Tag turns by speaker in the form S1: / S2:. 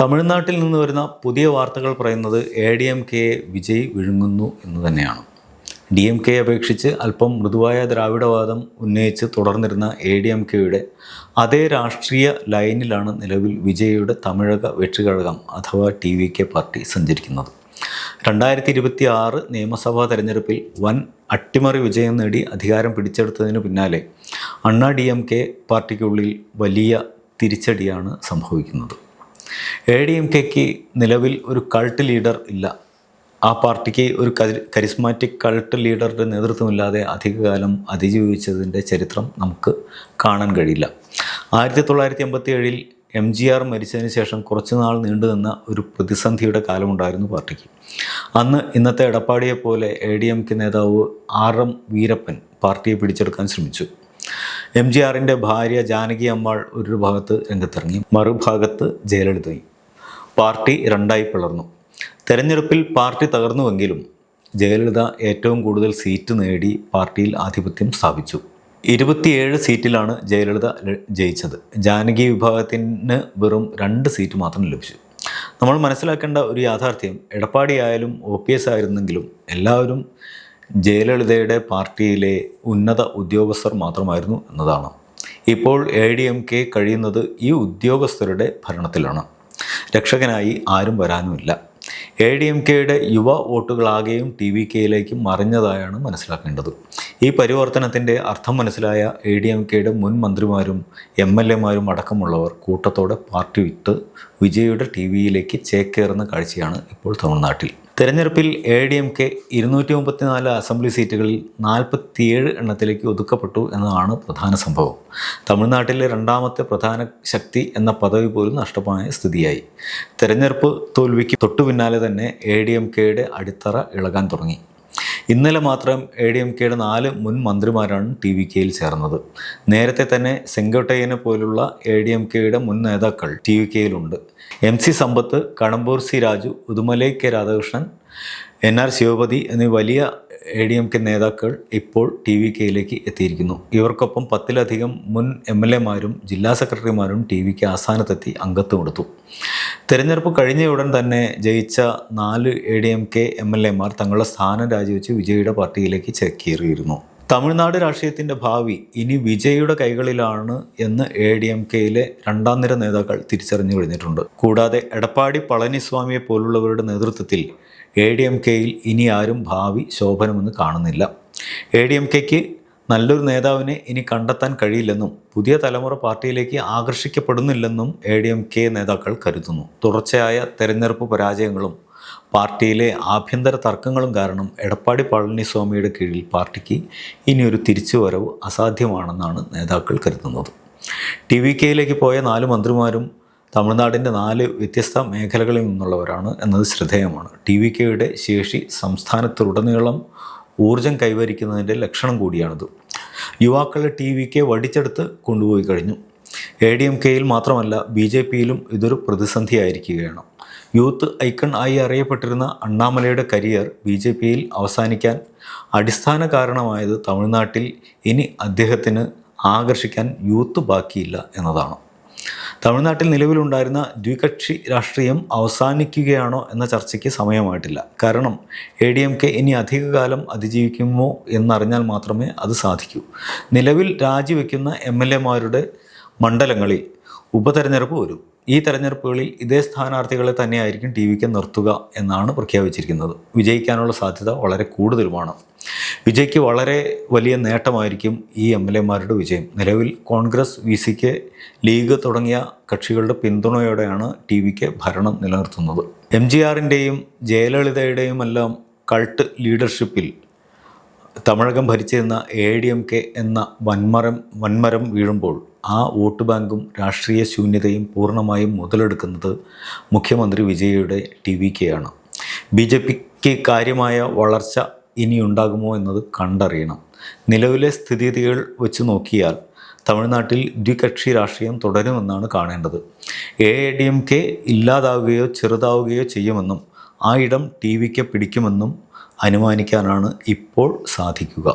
S1: തമിഴ്നാട്ടിൽ നിന്ന് വരുന്ന പുതിയ വാർത്തകൾ പറയുന്നത് ADMK വിജയ് വിഴുങ്ങുന്നു എന്ന് തന്നെയാണ്. DMK അപേക്ഷിച്ച് അല്പം മൃദുവായ ദ്രാവിഡവാദം ഉന്നയിച്ച് തുടർന്നിരുന്ന ADMKയുടെ അതേ രാഷ്ട്രീയ ലൈനിലാണ് നിലവിൽ വിജയുടെ തമിഴക വെற்றிക്കഴകം അഥവാ TVK പാർട്ടി സഞ്ചരിക്കുന്നത്. 2026 നിയമസഭാ തെരഞ്ഞെടുപ്പിൽ വൻ അട്ടിമറി വിജയം നേടി അധികാരം പിടിച്ചെടുത്തതിന് പിന്നാലെ അണ്ണാ DMK പാർട്ടിക്കുള്ളിൽ വലിയ തിരിച്ചടിയാണ് സംഭവിക്കുന്നത്. ADMKക്ക് നിലവിൽ ഒരു കൾട്ട് ലീഡർ ഇല്ല. ആ പാർട്ടിക്ക് ഒരു കരിസ്മാറ്റിക് കൾട്ട് ലീഡറുടെ നേതൃത്വമില്ലാതെ അധികകാലം അതിജീവിച്ചതിൻ്റെ ചരിത്രം നമുക്ക് കാണാൻ കഴിയില്ല. 1987 MGR മരിച്ചതിന് ശേഷം കുറച്ചുനാൾ നീണ്ടുനിന്ന ഒരു പ്രതിസന്ധിയുടെ കാലമുണ്ടായിരുന്നു പാർട്ടിക്ക്. അന്ന് ഇന്നത്തെ എടപ്പാടിയെ പോലെ ADMK നേതാവ് RM വീരപ്പൻ പാർട്ടിയെ പിടിച്ചെടുക്കാൻ ശ്രമിച്ചു. MGRൻ്റെ ഭാര്യ ജാനകി അമ്മാൾ ഒരു ഭാഗത്ത് രംഗത്തിറങ്ങി, മറുഭാഗത്ത് ജയലളിതയും. പാർട്ടി രണ്ടായി പിളർന്നു. തെരഞ്ഞെടുപ്പിൽ പാർട്ടി തകർന്നുവെങ്കിലും ജയലളിത ഏറ്റവും കൂടുതൽ സീറ്റ് നേടി പാർട്ടിയിൽ ആധിപത്യം സ്ഥാപിച്ചു. 27 സീറ്റിലാണ് ജയലളിത ജയിച്ചത്. ജാനകി വിഭാഗത്തിന് വെറും 2 സീറ്റ് മാത്രം ലഭിച്ചു. നമ്മൾ മനസ്സിലാക്കേണ്ട ഒരു യാഥാർത്ഥ്യം, എടപ്പാടി ആയാലും OPS ആയിരുന്നെങ്കിലും എല്ലാവരും ജയലളിതയുടെ പാർട്ടിയിലെ ഉന്നത ഉദ്യോഗസ്ഥർ മാത്രമായിരുന്നു എന്നതാണ്. ഇപ്പോൾ ADMK കഴിയുന്നത് ഈ ഉദ്യോഗസ്ഥരുടെ ഭരണത്തിലാണ്. രക്ഷകനായി ആരും വരാനുമില്ല. ADMKയുടെ യുവ വോട്ടുകളാകെയും TVKയിലേക്ക് മറിഞ്ഞതായാണ് മനസ്സിലാക്കേണ്ടത്. ഈ പരിവർത്തനത്തിൻ്റെ അർത്ഥം മനസ്സിലായ ADMKയുടെ മുൻ മന്ത്രിമാരും MLAമാരും അടക്കമുള്ളവർ കൂട്ടത്തോടെ പാർട്ടി വിട്ട് വിജയുടെ TVയിലേക്ക് ചേക്കേറുന്ന കാഴ്ചയാണ് ഇപ്പോൾ തമിഴ്നാട്ടിൽ. തെരഞ്ഞെടുപ്പിൽ ADMK 234 അസംബ്ലി സീറ്റുകളിൽ 47 എണ്ണത്തിലേക്ക് ഒതുക്കപ്പെട്ടു എന്നതാണ് പ്രധാന സംഭവം. തമിഴ്നാട്ടിലെ രണ്ടാമത്തെ പ്രധാന ശക്തി എന്ന പദവി പോലും നഷ്ടമായ സ്ഥിതിയായി. തെരഞ്ഞെടുപ്പ് തോൽവിക്ക് തൊട്ടു പിന്നാലെ തന്നെ ADMKയുടെ അടിത്തറ ഇളകാൻ തുടങ്ങി. ഇന്നലെ മാത്രം ADMKയുടെ 4 മുൻ മന്ത്രിമാരാണ് TVKയിൽ ചേർന്നത്. നേരത്തെ തന്നെ സെങ്കോട്ടയ്യനെ പോലുള്ള ADMKയുടെ മുൻ നേതാക്കൾ TVKയിലുണ്ട്. MC സമ്പത്ത്, Kadambur C Raju, Udumalai K Radhakrishnan, NR ശിവപതി എന്നീ വലിയ ADMK നേതാക്കൾ ഇപ്പോൾ TVKയിലേക്ക് എത്തിയിരിക്കുന്നു. ഇവർക്കൊപ്പം 10ലധികം മുൻ MLAമാരും ജില്ലാ സെക്രട്ടറിമാരും TVK ആസ്ഥാനത്തെത്തി അംഗത്വം കൊടുത്തു. തെരഞ്ഞെടുപ്പ് കഴിഞ്ഞയുടൻ തന്നെ ജയിച്ച 4 ADMK MLAമാർ തങ്ങളുടെ സ്ഥാനം രാജിവെച്ച് വിജയുടെ പാർട്ടിയിലേക്ക് ചേക്കേറിയിരുന്നു. തമിഴ്നാട് രാഷ്ട്രീയത്തിൻ്റെ ഭാവി ഇനി വിജയുടെ കൈകളിലാണ് എന്ന് ADMKയിലെ രണ്ടാം നിര നേതാക്കൾ തിരിച്ചറിഞ്ഞു കഴിഞ്ഞിട്ടുണ്ട്. കൂടാതെ എടപ്പാടി പളനിസ്വാമിയെ പോലുള്ളവരുടെ നേതൃത്വത്തിൽ ADMKയിൽ ഇനി ആരും ഭാവി ശോഭനമെന്ന് കാണുന്നില്ല. ADMKക്ക് നല്ലൊരു നേതാവിനെ ഇനി കണ്ടെത്താൻ കഴിയില്ലെന്നും പുതിയ തലമുറ പാർട്ടിയിലേക്ക് ആകർഷിക്കപ്പെടുന്നില്ലെന്നും ADMK നേതാക്കൾ കരുതുന്നു. തുടർച്ചയായ തെരഞ്ഞെടുപ്പ് പരാജയങ്ങളും പാർട്ടിയിലെ ആഭ്യന്തര തർക്കങ്ങളും കാരണം എടപ്പാടി പളനിസ്വാമിയുടെ കീഴിൽ പാർട്ടിക്ക് ഇനിയൊരു തിരിച്ചുവരവ് അസാധ്യമാണെന്നാണ് നേതാക്കൾ കരുതുന്നത്. TVKയിലേക്ക് പോയ 4 മന്ത്രിമാരും തമിഴ്നാടിൻ്റെ 4 വ്യത്യസ്ത മേഖലകളിൽ നിന്നുള്ളവരാണ് എന്നത് ശ്രദ്ധേയമാണ്. TVKയുടെ ശേഷി സംസ്ഥാനത്തുടനീളം ഊർജം കൈവരിക്കുന്നതിൻ്റെ ലക്ഷണം കൂടിയാണിത്. യുവാക്കളെ TVK വടിച്ചെടുത്ത് കൊണ്ടുപോയി കഴിഞ്ഞു. ADMKയിൽ മാത്രമല്ല BJPയിലും ഇതൊരു പ്രതിസന്ധിയായിരിക്കുകയാണ്. യൂത്ത് ഐക്കൺ ആയി അറിയപ്പെട്ടിരുന്ന അണ്ണാമലയുടെ കരിയർ BJPയിൽ അവസാനിക്കാൻ അടിസ്ഥാന കാരണമായത് തമിഴ്നാട്ടിൽ ഇനി അദ്ദേഹത്തിന് ആകർഷിക്കാൻ യൂത്ത് ബാക്കിയില്ല എന്നതാണ്. തമിഴ്നാട്ടിൽ നിലവിലുണ്ടായിരുന്ന ദ്വികക്ഷി രാഷ്ട്രീയം അവസാനിക്കുകയാണോ എന്ന ചർച്ചയ്ക്ക് സമയമായിട്ടില്ല. കാരണം ADMK ഇനി അധികകാലം അതിജീവിക്കുമോ എന്നറിഞ്ഞാൽ മാത്രമേ അത് സാധിക്കൂ. നിലവിൽ രാജിവെക്കുന്ന MLAമാരുടെ മണ്ഡലങ്ങളിൽ ഉപതെരഞ്ഞെടുപ്പ് വരും. ഈ തെരഞ്ഞെടുപ്പുകളിൽ ഇതേ സ്ഥാനാർത്ഥികളെ തന്നെയായിരിക്കും TVK നിർത്തുക എന്നാണ് പ്രഖ്യാപിച്ചിരിക്കുന്നത്. വിജയിക്കാനുള്ള സാധ്യത വളരെ കൂടുതലുമാണ്. വിജയ്ക്ക് വളരെ വലിയ നേട്ടമായിരിക്കും ഈ MLAമാരുടെ വിജയം. നിലവിൽ കോൺഗ്രസ്, VCK, ലീഗ് തുടങ്ങിയ കക്ഷികളുടെ പിന്തുണയോടെയാണ് TVK ഭരണം നിലനിർത്തുന്നത്. MGRൻ്റെയും ജയലളിതയുടെയും എല്ലാം കൾട്ട് ലീഡർഷിപ്പിൽ തമിഴകം ഭരിച്ചിരുന്ന ADMK എന്ന വൻമരം വീഴുമ്പോൾ ആ വോട്ട് ബാങ്കും രാഷ്ട്രീയ ശൂന്യതയും പൂർണ്ണമായും മുതലെടുക്കുന്നത് മുഖ്യമന്ത്രി വിജയയുടെ TVKയാണ്. BJPക്ക് കാര്യമായ വളർച്ച ഇനിയുണ്ടാകുമോ എന്നത് കണ്ടറിയണം. നിലവിലെ സ്ഥിതിഗതികൾ വെച്ച് നോക്കിയാൽ തമിഴ്നാട്ടിൽ ദ്വികക്ഷി രാഷ്ട്രീയം തുടരുമെന്നാണ് കാണേണ്ടത്. ADMK ഇല്ലാതാവുകയോ ചെറുതാവുകയോ ചെയ്യുമെന്നും ആ ഇടം TVK പിടിക്കുമെന്നും അനുമാനിക്കാനാണ് ഇപ്പോൾ സാധിക്കുക.